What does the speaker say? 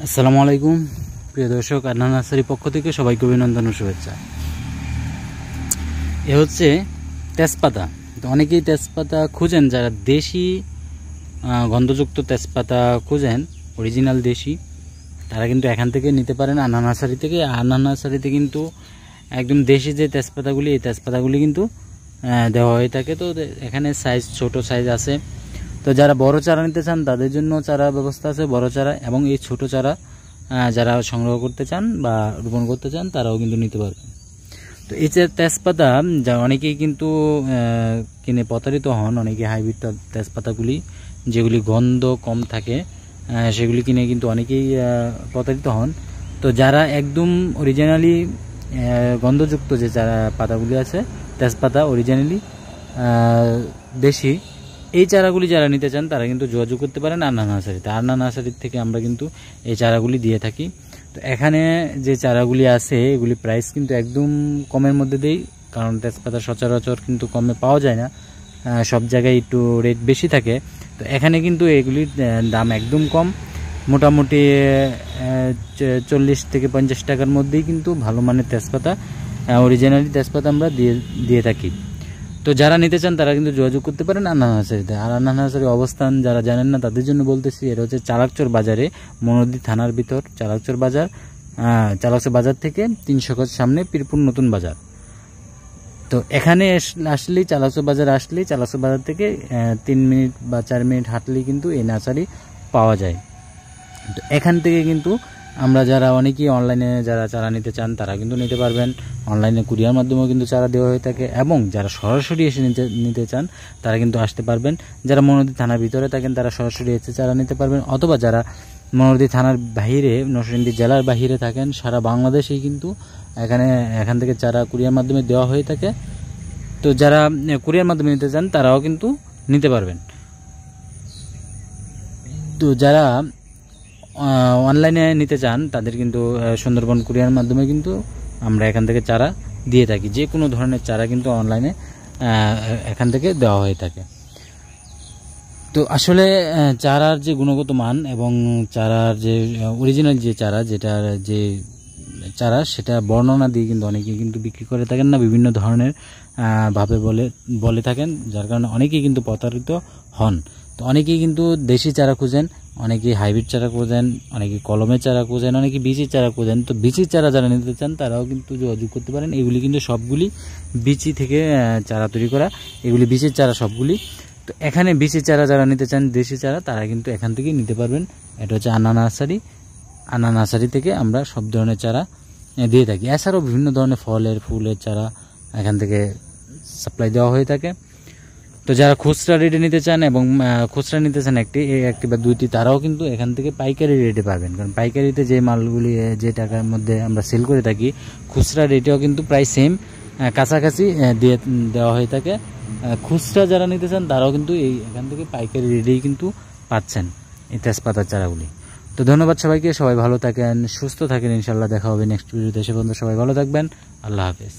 আসসালামু আলাইকুম প্রিয় দর্শক, আদনান নার্সারির পক্ষ থেকে সবাইকে অভিনন্দন ও শুভেচ্ছা। এ হচ্ছে তেজপাতা। তো অনেকেই তেজপাতা খুঁজেন, যারা দেশি গন্ধযুক্ত তেজপাতা খুঁজেন, অরিজিনাল দেশি, তারা কিন্তু এখান থেকে নিতে পারেন আদনান নার্সারি থেকে। আদনান নার্সারিতে কিন্তু একদম দেশি যে তেজপাতাগুলি, এই তেজপাতাগুলি কিন্তু দেওয়া হয়ে থাকে। তো এখানে সাইজ, ছোট সাইজ আছে। তো যারা বড় চারা নিতে চান তাদের জন্য চারা ব্যবস্থা আছে, বড় চারা, এবং এই ছোট চারা যারা সংগ্রহ করতে চান বা রোপণ করতে চান তারাও কিন্তু নিতে পারবেন। তো এই যে তেজপাতা, যা অনেকেই কিন্তু কিনে প্রতারিত হন, অনেকে হাইব্রিড তেজপাতাগুলি যেগুলি গন্ধ কম থাকে সেগুলি কিনে কিন্তু অনেকেই প্রতারিত হন। তো যারা একদম অরিজিনালি গন্ধযুক্ত যে চারা পাতাগুলি আছে, তেজপাতা অরিজিনালি দেশি, এই চারাগুলি যারা নিতে চান তারা কিন্তু যোগাযোগ করতে পারেন আদনান নার্সারিতে। আদনান নার্সারির থেকে আমরা কিন্তু এই চারাগুলি দিয়ে থাকি। তো এখানে যে চারাগুলি আছে এগুলি প্রাইস কিন্তু একদম কমের মধ্যে দেই, কারণ তেজপাতা সচরাচর কিন্তু কমে পাওয়া যায় না, সব জায়গায় একটু রেট বেশি থাকে। তো এখানে কিন্তু এগুলির দাম একদম কম, মোটামুটি 40 থেকে 50 টাকার মধ্যেই কিন্তু ভালো মানের তেজপাতা, অরিজিনালি তেজপাতা আমরা দিয়ে থাকি। তো যারা নিতে চান তারা কিন্তু যোগাযোগ করতে পারেন আদনান নার্সারিতে। আর আদনান নার্সারির অবস্থান যারা জানেন না তাদের জন্য বলতেছি, এটা হচ্ছে চালাকচর বাজারে, মনোদি থানার ভিতর চালাকচর বাজার। চালাকচর বাজার থেকে 300 গজ সামনে পিরপুর নতুন বাজার। তো এখানে আসলেই, চালাকচর বাজার আসলেই, চালাকচর বাজার থেকে 3 মিনিট বা 4 মিনিট হাঁটলেই কিন্তু এই নার্সারি পাওয়া যায়। তো এখান থেকে কিন্তু আমরা যারা অনেকেই অনলাইনে যারা চারা নিতে চান তারা কিন্তু নিতে পারবেন। অনলাইনে কুরিয়ার মাধ্যমেও কিন্তু চারা দেওয়া হয়ে থাকে, এবং যারা সরাসরি এসে নিতে চান তারা কিন্তু আসতে পারবেন। যারা মনোদি থানার ভিতরে থাকেন তারা সরাসরি এসে চারা নিতে পারবেন, অথবা যারা মনোদি থানার বাহিরে, নরসিংদী জেলার বাহিরে থাকেন, সারা বাংলাদেশেই কিন্তু এখান থেকে চারা কুরিয়ার মাধ্যমে দেওয়া হয়ে থাকে। তো যারা কুরিয়ার মাধ্যমে নিতে চান তারাও কিন্তু নিতে পারবেন। তো যারা অনলাইনে নিতে চান তাদের কিন্তু সুন্দরবন কুরিয়ার মাধ্যমে কিন্তু আমরা এখান থেকে চারা দিয়ে থাকি। যে কোনো ধরনের চারা কিন্তু অনলাইনে এখান থেকে দেওয়া হয়ে থাকে। তো আসলে চারার যে গুণগত মান এবং চারার যে অরিজিনাল যে চারা, যেটার যে চারা, সেটা বর্ণনা দিয়ে কিন্তু অনেকেই কিন্তু বিক্রি করে থাকেন না, বিভিন্ন ধরনের ভাবে বলে থাকেন, যার কারণে অনেকেই কিন্তু প্রতারিত হন। তো অনেকেই কিন্তু দেশি চারা খুঁজেন, অনেকেই হাইব্রিড চারা খুঁজেন, অনেকে কলমের চারা খুঁজেন, অনেকে বিচির চারা খুঁজেন। তো বিচির চারা যারা নিতে চান তারাও কিন্তু যোগাযোগ করতে পারেন। এগুলি কিন্তু সবগুলি বিচি থেকে চারা তৈরি করা, এগুলি বিচির চারা সবগুলি। তো এখানে বিচির চারা যারা নিতে চান, দেশি চারা, তারা কিন্তু এখান থেকে নিতে পারবেন। এটা হচ্ছে আদনান নার্সারি। আদনান নার্সারি থেকে আমরা সব ধরনের চারা দিয়ে থাকি। এছাড়াও বিভিন্ন ধরনের ফলের, ফুলের চারা এখান থেকে সাপ্লাই দেওয়া হয়ে থাকে। তো যারা খুচরা রেটে নিতে চান এবং খুচরা নিতে চান একটি বা দুইটি, তারাও কিন্তু এখান থেকে পাইকারি রেটে পাবেন। কারণ পাইকারিতে যে মালগুলি যে টাকার মধ্যে আমরা সেল করে থাকি, খুচরা রেটেও কিন্তু প্রায় সেম, কাছাকাছি দিয়ে দেওয়া হয়ে থাকে। খুচরা যারা নিতে চান তারাও কিন্তু এখান থেকে পাইকারি রেটেই কিন্তু পাচ্ছেন এই তেজপাতার চারাগুলি। তো ধন্যবাদ সবাইকে, সবাই ভালো থাকেন, সুস্থ থাকেন। ইনশাল্লাহ দেখা হবে নেক্সট ভিডিওতে। সে পর্যন্ত সবাই ভালো থাকবেন। আল্লাহ হাফেজ।